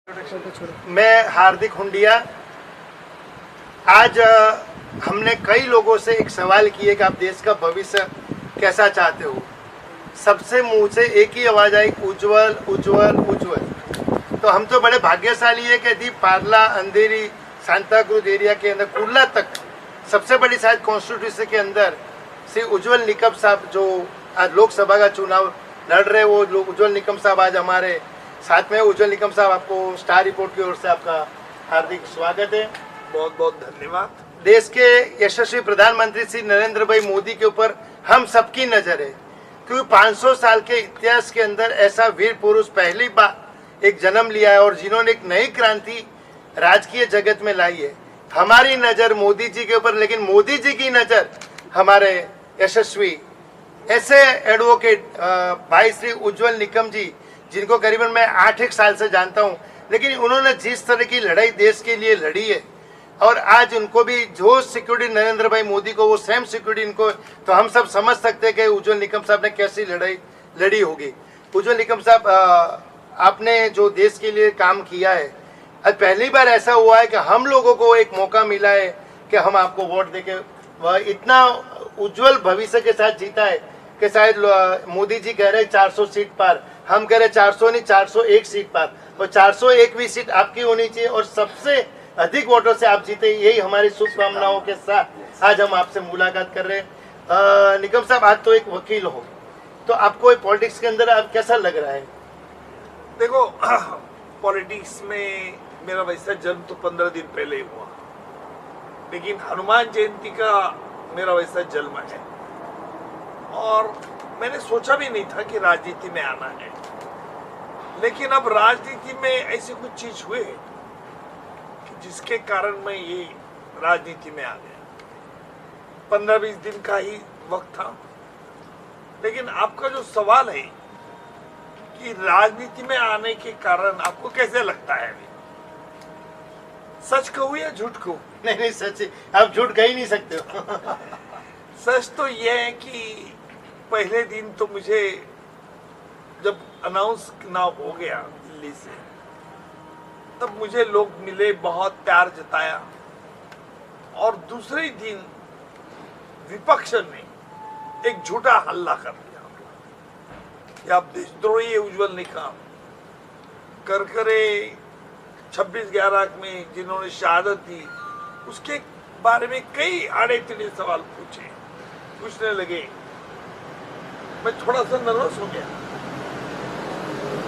मैं हार्दिक हुंडिया। आज हमने कई लोगों से एक सवाल किए कि आप देश का भविष्य कैसा चाहते हो। सबसे मुंह से एक ही आवाज आई, उज्जवल उज्जवल उज्जवल। तो हम तो बड़े भाग्यशाली है कि यदि पार्ला, अंधेरी, सांताक्रूज एरिया के अंदर कुर्ला तक सबसे बड़ी शायद कॉन्स्टिट्यूंसी के अंदर श्री उज्जवल निकम साहब जो आज लोकसभा का चुनाव लड़ रहे, वो उज्जवल निकम साहब आज हमारे साथ में। उज्जवल निकम साहब, आपको स्टार रिपोर्ट की ओर से आपका हार्दिक स्वागत है। बहुत बहुत धन्यवाद। देश के यशस्वी प्रधानमंत्री श्री नरेंद्र भाई मोदी के ऊपर हम सबकी नजर है, क्योंकि 500 साल के इतिहास के अंदर ऐसा वीर पुरुष पहली बार एक जन्म लिया है और जिन्होंने एक नई क्रांति राजकीय जगत में लाई है। हमारी नजर मोदी जी के ऊपर, लेकिन मोदी जी की नजर हमारे यशस्वी ऐसे एडवोकेट भाई श्री उज्जवल निकम जी, जिनको करीबन मैं 8 साल से जानता हूं, लेकिन उन्होंने जिस तरह की लड़ाई देश के लिए लड़ी है और आज उनको भी जो सिक्योरिटी नरेंद्र भाई मोदी को वो सेम सिक्योरिटी इनको, तो हम सब समझ सकते हैं कि उज्जवल निकम साहब ने कैसी लड़ाई लड़ी होगी। उज्जवल निकम साहब, आपने जो देश के लिए काम किया है, आज पहली बार ऐसा हुआ है कि हम लोगों को एक मौका मिला है कि हम आपको वोट देके वह इतना उज्जवल भविष्य के साथ जीता है कि शायद मोदी जी कह रहे 400 सीट पार, हम कह रहे 400 नहीं 401 सीट पार, और 401वीं सीट आपकी होनी चाहिए और सबसे अधिक वोटों से आप जीते। यही हमारी शुभकामनाओं के साथ आज हम आपसे मुलाकात कर रहे हैं। निकम साहब, आज तो एक वकील हो, तो आपको पॉलिटिक्स के अंदर आप कैसा लग रहा है? देखो, पॉलिटिक्स में मेरा वैसा जन्म तो 15 दिन पहले ही हुआ, लेकिन हनुमान जयंती का मेरा वैसा जन्म है और मैंने सोचा भी नहीं था कि राजनीति में आना है। लेकिन अब राजनीति में ऐसे कुछ चीज हुए कि जिसके कारण मैं ये राजनीति में आ गया। 15-20 दिन का ही वक्त था। लेकिन आपका जो सवाल है कि राजनीति में आने के कारण आपको कैसे लगता है, अभी सच कहूं या झूठ कहूं? नहीं, सच, आप झूठ कह ही नहीं सकते हो। सच तो यह है कि पहले दिन तो मुझे जब अनाउंस ना हो गया दिल्ली से, तब मुझे लोग मिले, बहुत प्यार जताया। और दूसरे दिन विपक्ष ने एक झूठा हल्ला कर दिया कि आप देशद्रोही है उज्जवल निकम, करकरे 26/11 में जिन्होंने शहादत दी उसके बारे में कई आड़े टेढ़े सवाल पूछने लगे। मैं थोड़ा सा नर्वस हो गया।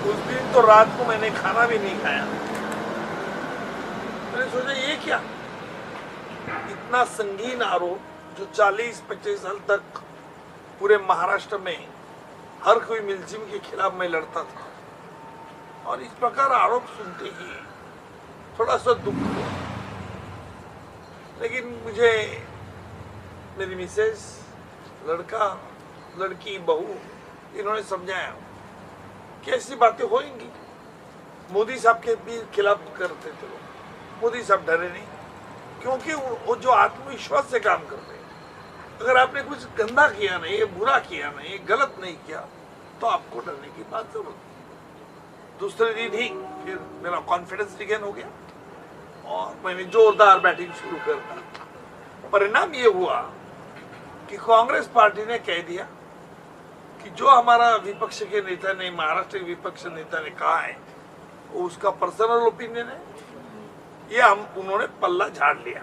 उस दिन तो रात को मैंने खाना भी नहीं खाया। मैंने सोचा ये क्या, इतना संगीन आरोप जो 40-25 साल तक पूरे महाराष्ट्र में हर कोई मुलजिम के खिलाफ मैं लड़ता था, और इस प्रकार आरोप सुनते ही थोड़ा सा दुख हुआ। लेकिन मुझे मेरी मिसेस, लड़का, लड़की, बहू, इन्होंने समझाया कि ऐसी बातें होंगी। मोदी साहब के भी खिलाफ करते थे लोग, मोदी साहब डरे नहीं, क्योंकि वो जो आत्मविश्वास से काम करते हैं। अगर आपने कुछ गंदा किया नहीं, बुरा किया नहीं, गलत नहीं किया, तो आपको डरने की बात जरूरत नहीं। दूसरे दिन ही फिर मेरा कॉन्फिडेंस रिगेन हो गया और मैंने जोरदार बैटिंग शुरू कर दी। परिणाम ये हुआ कि कांग्रेस पार्टी ने कह दिया कि जो हमारा विपक्ष के नेता ने, महाराष्ट्र के विपक्ष नेता ने कहा है वो उसका पर्सनल ओपिनियन है, ये उन्होंने पल्ला झाड़ लिया।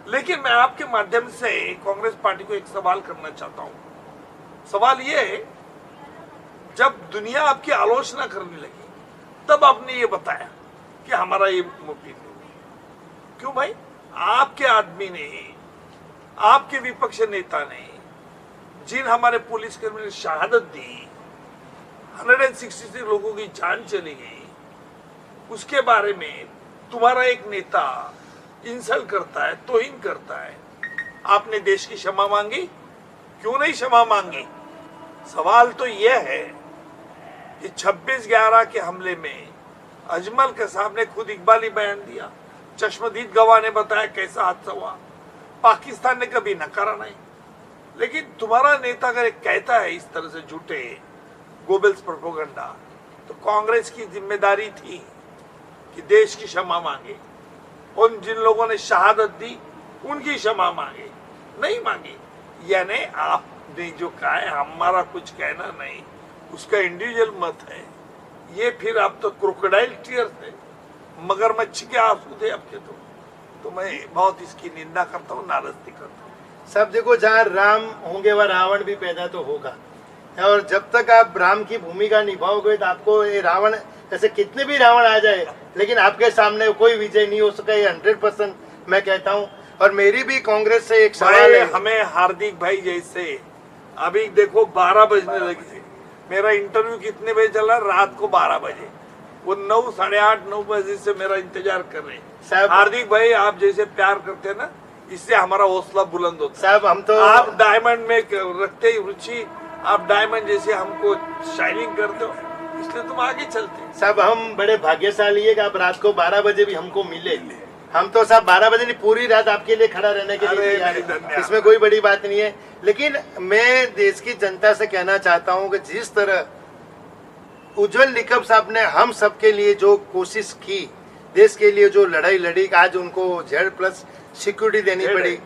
लेकिन मैं आपके माध्यम से कांग्रेस पार्टी को एक सवाल करना चाहता हूं। सवाल ये है, जब दुनिया आपकी आलोचना करने लगी तब आपने ये बताया कि हमारा ये ओपिनियन। क्यों भाई? आपके आदमी ने, आपके विपक्ष नेता ने, जिन हमारे पुलिसकर्मी ने शहादत दी, 166 लोगों की जान चली गई, उसके बारे में तुम्हारा एक नेता इंसल्ट करता है, तौहीन करता है। आपने देश की क्षमा मांगी? क्यों नहीं क्षमा मांगी? सवाल तो यह है कि 26/11 के हमले में अजमल कसाब ने खुद इकबाली बयान दिया, चश्मदीद गवाह ने बताया कैसा हादसा हुआ, पाकिस्तान ने कभी नकारा नहीं। लेकिन तुम्हारा नेता अगर कहता है इस तरह से झूठे गोबल्स प्रोपेगेंडा, तो कांग्रेस की जिम्मेदारी थी कि देश की क्षमा मांगे, उन जिन लोगों ने शहादत दी उनकी क्षमा मांगे, नहीं मांगी। यानी आपने जो कहा है हमारा कुछ कहना नहीं, उसका इंडिविजुअल मत है। ये फिर आप तो क्रोकोडाइल टीयर्स थे, मगरमच्छ के आंसू थे आपके। तो मैं बहुत इसकी निंदा करता हूँ, नाराजगी करता हूँ। सब देखो, जहाँ राम होंगे वह रावण भी पैदा तो होगा, और जब तक आप राम की भूमिका निभाओगे तो आपको ये रावण, ऐसे कितने भी रावण आ जाए लेकिन आपके सामने कोई विजय नहीं हो सका, ये 100% मैं कहता हूँ। और मेरी भी कांग्रेस से एक सवाल है, हमें हार्दिक भाई जैसे अभी देखो 12 बजने लगे, मेरा इंटरव्यू कितने बजे चला, रात को 12 बजे, वो 9, 8:30, 9 बजे से मेरा इंतजार कर रहे हैं। हार्दिक भाई आप जैसे प्यार करते हैं ना, इससे हमारा हौसला बुलंद होता है। साहब हम तो, आप डायमंड में रखते ही रुचि, आप डायमंड जैसे हमको शाइनिंग करते हो, इसलिए तुम आगे चलते हैं। साहब हम बड़े भाग्यशाली है कि आप रात को 12 बजे भी हमको मिले। हम तो साहब 12 बजे नहीं, पूरी रात आपके लिए खड़ा रहने के लिए तैयार हैं, इसमें कोई बड़ी बात नहीं है। लेकिन मैं देश की जनता से कहना चाहता हूं कि जिस तरह उज्जवल निकम साहब ने हम सबके लिए जो कोशिश की, देश के लिए जो लड़ाई लड़ी, आज उनको Z+ सिक्योरिटी देनी पड़ी,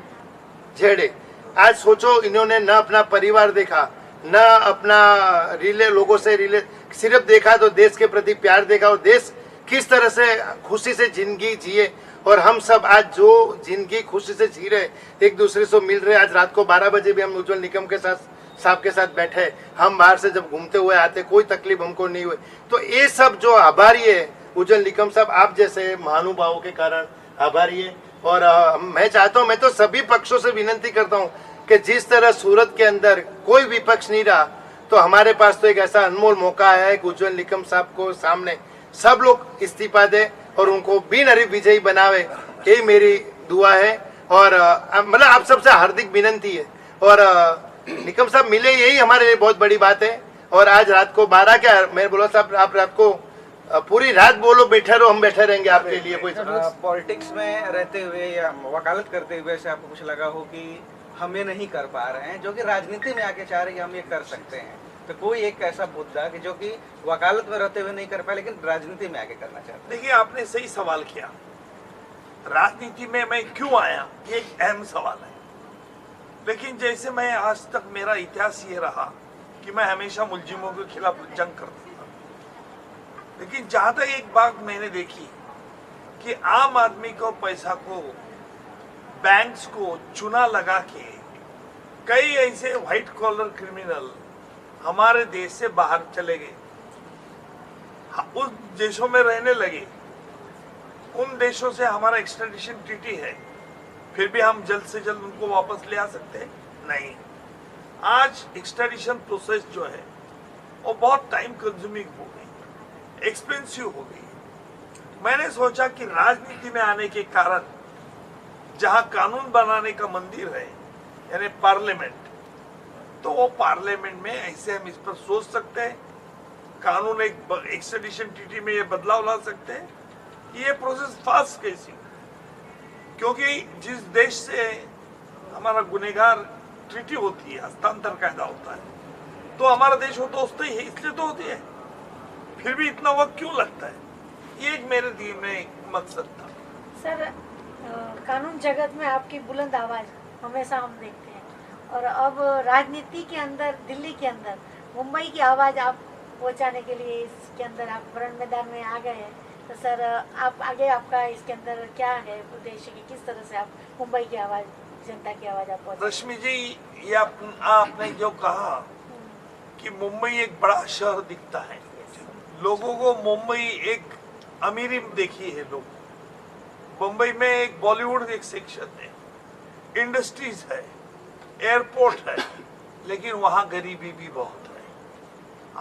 झेड़े। आज सोचो, इन्होंने न अपना परिवार देखा, न अपना लोगों से सिर्फ देखा तो देश के प्रति प्यार देखा, और देश किस तरह से खुशी से जिंदगी जिए। और हम सब आज जो जिंदगी खुशी से जी रहे, एक दूसरे से मिल रहे। आज रात को 12 बजे भी हम उज्जवल निकम के साहब के साथ बैठे, हम बाहर से जब घूमते हुए आते, कोई तकलीफ हमको नहीं हुई। तो ये सब जो आभारी है उज्जवल निकम साहब, आप जैसे महानुभावों के कारण आभारी है। और मैं चाहता हूँ, मैं तो सभी पक्षों से विनती करता हूँ कि जिस तरह सूरत के अंदर कोई विपक्ष नहीं रहा, तो हमारे पास तो एक ऐसा अनमोल मौका है कि उज्जवल निकम साहब को सामने सब लोग इस्तीफा दे और उनको बिनहरीफ विजयी बनावे, यही मेरी दुआ है। और मतलब आप सबसे हार्दिक विनती है, और निकम साहब मिले, यही हमारे लिए बहुत बड़ी बात है। और आज रात को 12 क्या, मैं बोला साहब आप रात को पूरी रात बोलो, बैठे रहो, हम बैठे रहेंगे आपके लिए। कोई पॉलिटिक्स में रहते हुए या वकालत करते हुए से आपको कुछ लगा हो कि हम ये नहीं कर पा रहे हैं, जो कि राजनीति में आके चाह रहे हैं कि हम ये कर सकते हैं, तो कोई एक ऐसा मुद्दा कि जो कि वकालत में रहते हुए नहीं कर पाए लेकिन राजनीति में आके करना चाहते हैं? देखिए, आपने सही सवाल किया, राजनीति में मैं क्यों आया, ये एक अहम सवाल है। लेकिन जैसे मैं आज तक, मेरा इतिहास ये रहा कि मैं हमेशा मुलजिमों के खिलाफ जंग करता था। लेकिन जहां तक एक बात मैंने देखी कि आम आदमी को, पैसा को, बैंक्स को चुना लगा के कई ऐसे व्हाइट कॉलर क्रिमिनल हमारे देश से बाहर चले गए, उस देशों में रहने लगे। उन देशों से हमारा एक्सट्रेडिशन ट्रीटी है, फिर भी हम जल्द से जल्द उनको वापस ले आ सकते हैं? नहीं। आज एक्सट्रेडिशन प्रोसेस जो है वो बहुत टाइम कंज्यूमिंग हो गई, एक्सपेंसिव हो गई। मैंने सोचा कि राजनीति में आने के कारण, जहां कानून बनाने का मंदिर है यानी पार्लियामेंट, तो वो पार्लियामेंट में ऐसे हम इस पर सोच सकते हैं, कानून एक एक्सट्रेडिशन ट्रीटी में ये बदलाव ला सकते हैं। ये प्रोसेस फास्ट कैसी? क्योंकि जिस देश से हमारा गुनहगार ट्रीटी होती है, हस्तांतर कायदा होता है, तो हमारा देश हो तो होता ही है, इसलिए तो होती है। फिर भी इतना वक्त क्यों लगता है? ये एक मेरे दिल में एक मकसद था। सर, कानून जगत में आपकी बुलंद आवाज हमेशा हम देखते हैं, और अब राजनीति के अंदर, दिल्ली के अंदर मुंबई की आवाज आप पहुंचाने के लिए इसके अंदर आप रण मैदान में आ गए हैं। तो सर, आप आगे, आपका इसके अंदर क्या है उद्देश्य कि किस तरह से आप मुंबई की आवाज, जनता की आवाज आप पहुंचाएं? रश्मि जी, ये आपने जो कहा कि मुंबई एक बड़ा शहर दिखता है, लोगों को मुंबई एक अमीरी देखी है लोग। मुंबई में एक बॉलीवुड एक सेक्शन है, इंडस्ट्रीज है, एयरपोर्ट है, लेकिन वहां गरीबी भी बहुत है।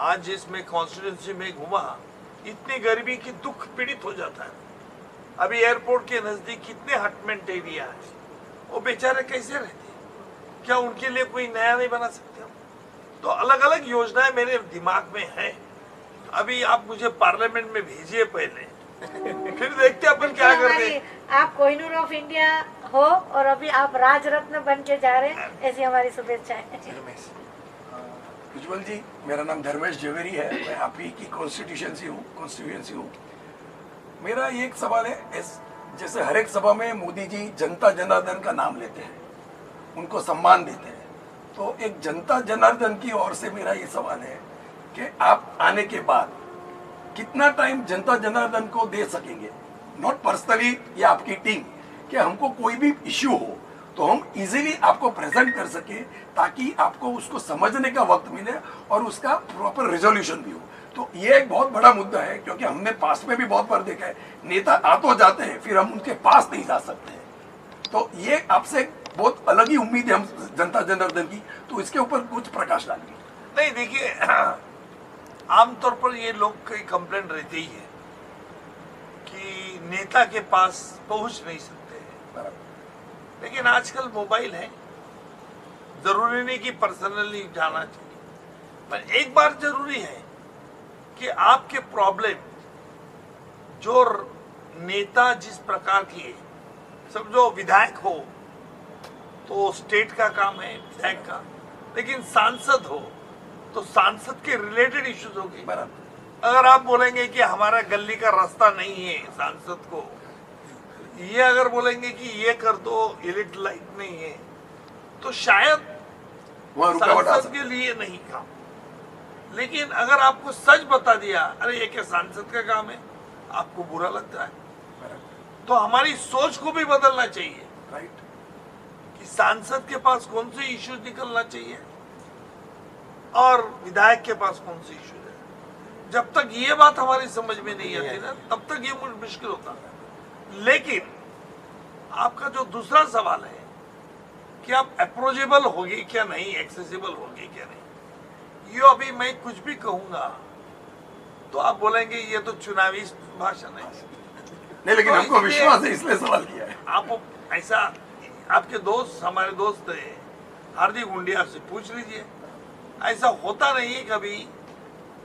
आज जिसमें कॉन्स्टिट्यूंसी में घुमा, इतनी गरीबी की दुख पीड़ित हो जाता है। अभी एयरपोर्ट के नजदीक कितने हटमेंट एरिया है, वो बेचारे कैसे रहते हैं? क्या उनके लिए कोई नया नहीं बना सकते? तो अलग अलग योजनाएं मेरे दिमाग में है। अभी आप मुझे पार्लियामेंट में भेजिए पहले, फिर देखते हैं अपन क्या करते हैं। आप कोहिनूर ऑफ इंडिया हो और अभी आप राज रत्न बन के जा रहे हैं, ऐसी हमारी शुभेच्छाएं। उज्जवल जी, मेरा नाम धर्मेश जवेरी है, मैं आप ही की कॉन्स्टिट्यूंसी हूँ। मेरा ये एक सवाल है, जैसे हर एक सभा में मोदी जी जनता जनार्दन का नाम लेते हैं, उनको सम्मान देते हैं, तो एक जनता जनार्दन की ओर से मेरा ये सवाल है कि आप आने के बाद कितना टाइम जनता जनार्दन को दे सकेंगे, नॉट पर्सनली या आपकी टीम, कि हमको कोई भी इश्यू हो तो हम इजीली आपको प्रेजेंट कर सके, ताकि आपको उसको समझने का वक्त मिले और उसका प्रॉपर रिजोल्यूशन भी हो। तो ये एक बहुत बड़ा मुद्दा है, क्योंकि हमने पास में भी बहुत बार देखा है, नेता आ तो जाते हैं फिर हम उनके पास नहीं जा सकते हैं। तो ये आपसे बहुत अलग ही उम्मीद है हम जनता जनार्दन की, तो इसके ऊपर कुछ प्रकाश डालिए। नहीं, देखिए, आमतौर पर ये लोग की कंप्लेंट रहती ही है कि नेता के पास पहुंच नहीं सकते हैं। लेकिन आजकल मोबाइल है, जरूरी नहीं कि पर्सनली जाना चाहिए, पर एक बार जरूरी है कि आपके प्रॉब्लम जो नेता जिस प्रकार की है, समझो विधायक हो तो स्टेट का काम है विधायक का, लेकिन सांसद हो तो सांसद के रिलेटेड इश्यूज होंगे। अगर आप बोलेंगे कि हमारा गली का रास्ता नहीं है सांसद को, ये अगर बोलेंगे कि ये कर दो, इलेक्ट लाइट नहीं है, तो शायद सांसद के लिए नहीं काम। लेकिन अगर आपको सच बता दिया, अरे ये क्या सांसद का काम है, आपको बुरा लगता है। तो हमारी सोच को भी बदलना चाहिए, राइट, कि सांसद के पास कौन से इश्यूज निकलना चाहिए और विधायक के पास कौन से इश्यूज है। जब तक ये बात हमारी समझ में नहीं आती ना, तब तक ये मुश्किल होता है। लेकिन आपका जो दूसरा सवाल है कि आप अप्रोचेबल होगी क्या नहीं, एक्सेसिबल होगी क्या नहीं, ये अभी मैं कुछ भी कहूंगा तो आप बोलेंगे ये तो चुनावी भाषण है। नहीं, लेकिन तो हमको विश्वास है इसलिए सवाल किया है। आप ऐसा, आपके दोस्त, हमारे दोस्त है हार्दिक हुंडिया से पूछ लीजिए, ऐसा होता नहीं है कभी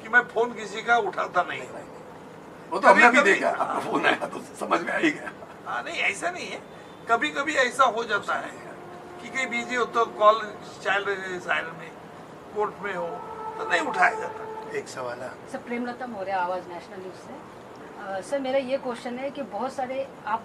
कि मैं फोन किसी का उठाता नहीं। वो तो हमने भी देखा, आपका फोन आया तो समझ में आ ही गया। हाँ, नहीं ऐसा नहीं है, कभी कभी ऐसा हो जाता है कि कहीं बिजी हो तो कॉल चल रहे साइलेंट में, कोर्ट में हो तो नहीं उठाया जाता। एक सवाल है सर, प्रेमलता मौर्य, आवाज़ नेशनल न्यूज़ से। सर, मेरा ये क्वेश्चन है कि बहुत सारे आप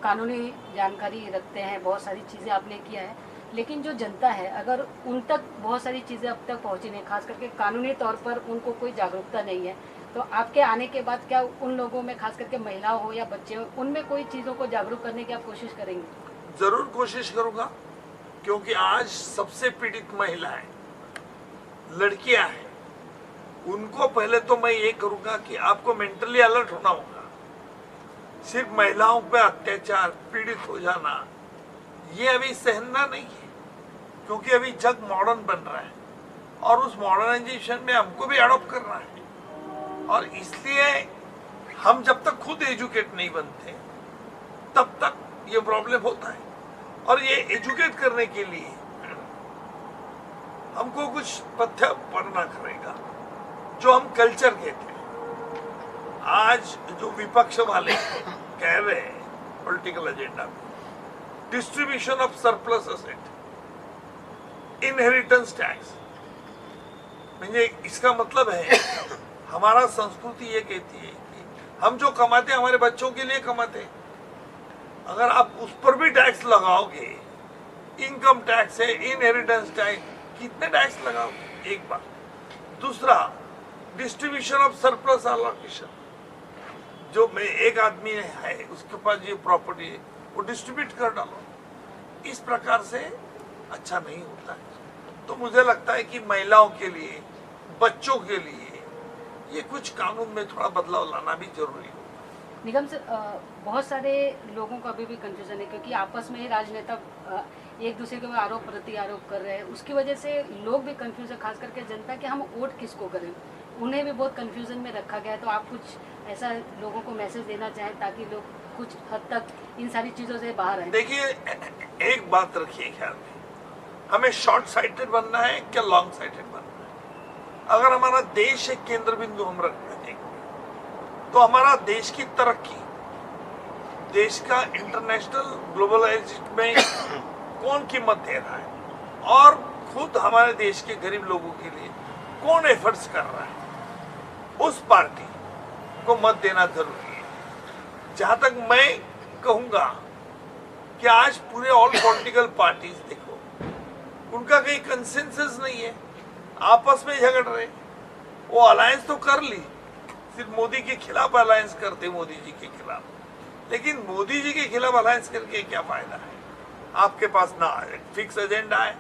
कानूनी जानकारी रखते हैं, बहुत सारी चीज़ें आपने किया है, लेकिन जो जनता है अगर उन तक बहुत सारी चीज़ें अब तक पहुँची नहीं, खास करके कानूनी तौर पर उनको कोई जागरूकता नहीं है, तो आपके आने के बाद क्या उन लोगों में, खास करके महिलाओं हो या बच्चे हो, उनमें कोई चीज़ों को जागरूक करने की आप कोशिश करेंगे? जरूर कोशिश करूंगा, क्योंकि आज सबसे पीड़ित महिलाएं, लड़कियां हैं। उनको पहले तो मैं ये करूंगा कि आपको मेंटली अलर्ट होना होगा। सिर्फ महिलाओं पे अत्याचार, पीड़ित हो जाना, ये अभी सहना नहीं है, क्योंकि अभी जग मॉडर्न बन रहा है और उस मॉडर्नाइजेशन में हमको भी अडॉप्ट करना है। और इसलिए हम जब तक खुद एजुकेट नहीं बनते तब तक ये प्रॉब्लम होता है। और ये एजुकेट करने के लिए हमको कुछ पथ्य पढ़ना पड़ेगा, जो हम कल्चर कहते हैं। आज जो विपक्ष वाले कह रहे हैं पॉलिटिकल एजेंडा में, distribution of surplus asset, inheritance tax, म्हणजे इसका मतलब है हमारा संस्कृति ये कहती है कि हम जो कमाते हैं हमारे बच्चों के लिए कमाते हैं। अगर आप उस पर भी टैक्स लगाओगे, इनकम टैक्स है, इनहेरिटेंस टैक्स, कितने टैक्स लगाओगे एक बार। दूसरा, डिस्ट्रीब्यूशन ऑफ सरप्लस एलोकेशन, जो में एक आदमी है उसके पास ये प्रॉपर्टी है, वो डिस्ट्रीब्यूट कर डालो। इस प्रकार से अच्छा नहीं होता है। तो मुझे लगता है कि महिलाओं के लिए, बच्चों के लिए ये कुछ कानून में थोड़ा बदलाव लाना भी जरूरी हो। निगम सर, बहुत सारे लोगों का अभी भी कंफ्यूजन है, क्योंकि आपस में ही राजनेता एक दूसरे के ऊपर आरोप प्रति आरोप कर रहे हैं, उसकी वजह से लोग भी कंफ्यूज है, खास करके जनता, कि हम वोट किसको करें, उन्हें भी बहुत कंफ्यूजन में रखा गया है। तो आप कुछ ऐसा लोगों को मैसेज देना चाहें ताकि लोग कुछ हद तक इन सारी चीज़ों से बाहर आए? देखिए, एक बात रखिए ख्याल में, हमें शॉर्ट साइटेड बनना है क्या लॉन्ग साइटेड बनना है? अगर हमारा देश एक केंद्र बिंदु हम रखते हैं तो हमारा देश की तरक्की, देश का इंटरनेशनल ग्लोबलाइजेशन में कौन कीमत दे रहा है और खुद हमारे देश के गरीब लोगों के लिए कौन एफर्ट्स कर रहा है, उस पार्टी को मत देना जरूरी है। जहां तक मैं कहूंगा कि आज पूरे ऑल पॉलिटिकल पार्टीज देखो, उनका कहीं कंसेंसस नहीं है, आपस में झगड़ रहे। वो अलायंस तो कर ली, सिर्फ मोदी के खिलाफ अलायंस करते, मोदी जी के खिलाफ, लेकिन मोदी जी के खिलाफ अलायंस करके क्या फायदा है? आपके पास ना फिक्स एजेंडा है,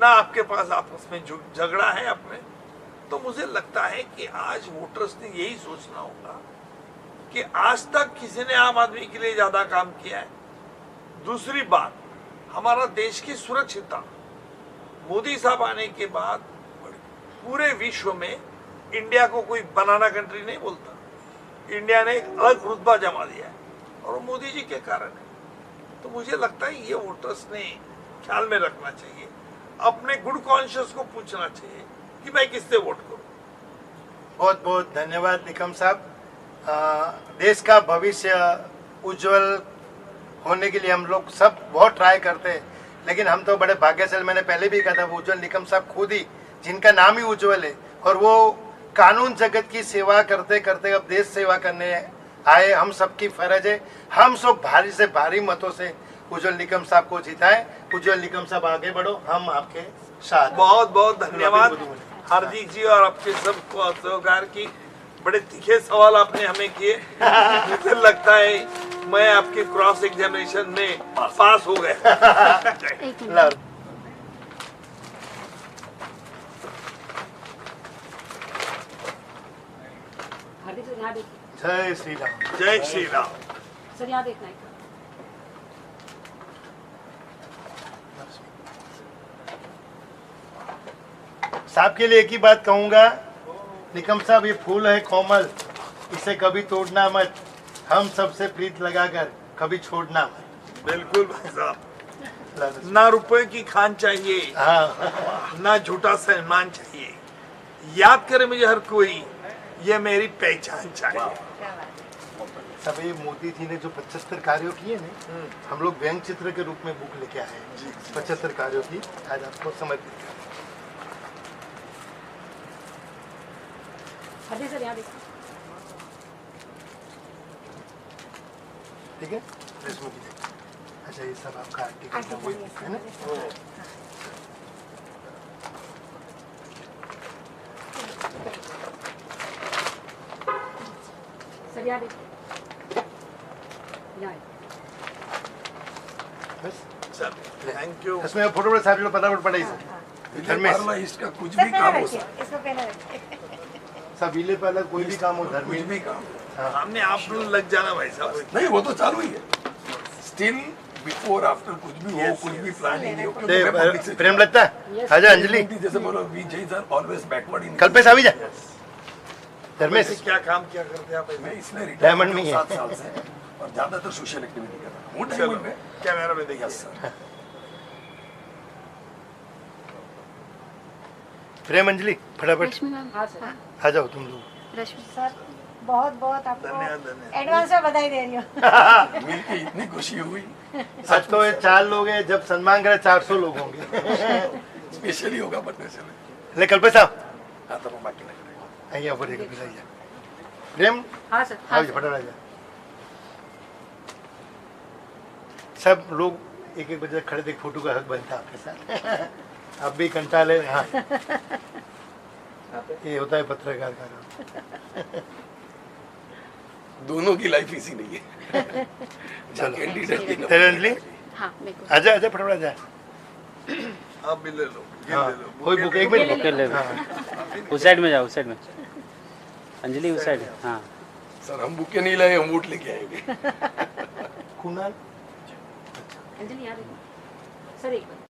ना आपके पास आपस में झगड़ा है अपने। तो मुझे लगता है कि आज वोटर्स ने यही सोचना होगा कि आज तक किसी ने आम आदमी के लिए ज्यादा काम किया है। दूसरी बात, हमारा देश की सुरक्षितता, मोदी साहब आने के बाद पूरे विश्व में इंडिया को कोई बनाना कंट्री नहीं बोलता। इंडिया ने एक अलग रुतबा जमा दिया है और वो मोदी जी के कारण है। तो मुझे लगता है ये वोटर्स ने ख्याल में रखना चाहिए, अपने गुड कॉन्शियस को पूछना चाहिए कि मैं किससे वोट करूं। बहुत बहुत धन्यवाद निकम साहब। देश का भविष्य उज्जवल होने के लिए हम लोग सब बहुत ट्राई करते हैं, लेकिन हम तो बड़े भाग्यशाली, मैंने पहले भी कहा था, वो उज्जवल निकम साहब खुद ही, जिनका नाम ही उज्जवल है, और वो कानून जगत की सेवा करते करते अब देश सेवा करने आए। हम सबकी फर्ज है, हम सब भारी से भारी मतों से उज्जवल निकम साहब को जिताएं। उज्जवल निकम साहब आगे बढ़ो, हम आपके साथ। बहुत बहुत धन्यवाद हार्दिक जी और आपके सब सहकार की। बड़े तीखे सवाल आपने हमें किए। मुझे लगता है मैं आपके क्रॉस एग्जामिनेशन में पास हो गया। हार्दिक सर यहाँ देखिए, जय श्री राम। जय श्री राम। सर यहाँ देखना है। साहब के लिए एक ही बात कहूंगा, निकम साहब, ये फूल है कोमल, इसे कभी तोड़ना मत, हम सबसे प्रीत लगाकर कभी छोड़ना मत। बिल्कुल भाई साहब, ना रुपए की खान चाहिए, हाँ, ना झूठा सम्मान चाहिए। याद करे मुझे हर कोई, ये मेरी पहचान चाहिए। सब ये मोदी जी ने जो 75 कार्यों किए ना, हम लोग व्यंग चित्र के रूप में बुक लेके आए हैं 75 कार्यों की, आज आपको समर्पित करें। हार्दिक सर यहाँ देखिए। ठीक है, इसमें भी देखिए। अच्छा, ये सब आपका आर्टिकल है ना? सर यहाँ देखिए, यहाँ बस चल, थैंक यू। इसमें फोटो साहब लोग पता पड़ा इसे धर्मेश इसका कुछ भी काम हो सकता है, इसको पहले रखिए। सब इले पहले कोई भी काम हो, कुछ धर्मेश भी काम। हमने आप लोग लग जाना भाई साहब। नहीं, वो तो चालू ही है, स्टिल बिफोर आफ्टर कुछ भी हो, कुछ भी प्लानिंग हो, क्योंकि मैं public से- प्रेम लगता है। आजा अंजलि, जैसे बोलो विजय सर ऑलवेज बैकवर्ड इन। कल पे अभी जा धर्मेश। वैसे क्या काम क्या करते हैं आप? मैं इसलिए रिटायर डायमंड में ही है। 7 साल से, और ज्यादातर सोशल एक्टिविटी कर रहा हूँ चलो डायमंड में। कैमरा में देखिए। Yes sir. प्रेम अंजलि फटाफट हाँ सर। आ जाओ तुम लोग। सर बहुत बहुत धन्यवाद, आपको धन्यवाद। एडवांस में बधाई दे रही हूँ। मिलके इतनी खुशी हुई, सच तो ये 4 लोग हैं, जब सम्मान करे 400 लोग होंगे। स्पेशली होगा पटने से। ले कल पे साहब हाँ तो वो बाकी लग रहा है। आइए ऊपर एक मिला आइए। प्रेम हाँ सर। आओ जी, फटाफट आ जा। सब लोग एक एक बजे खड़े थे, फोटो का हक बनता है आपके साथ। आप भी कंटाले। हाँ, ये होता है पत्रकार का काम। दोनों की लाइफ इसी नहीं है। चलो। कैंडिडेट की तेरे अंजलि हाँ मेरे को आजा आजा फटाफट आजा। आप भी ले लो, ये हाँ, ले लो। कोई बुक एक मिनट बुके ले लो। हाँ, उस साइड में जाओ, उस साइड में। अंजलि उस साइड। हाँ सर, हम बुके नहीं लाए, हम वोट लेके आएंगे। कुणाल अंजलि यहाँ देखिए सर, एक बार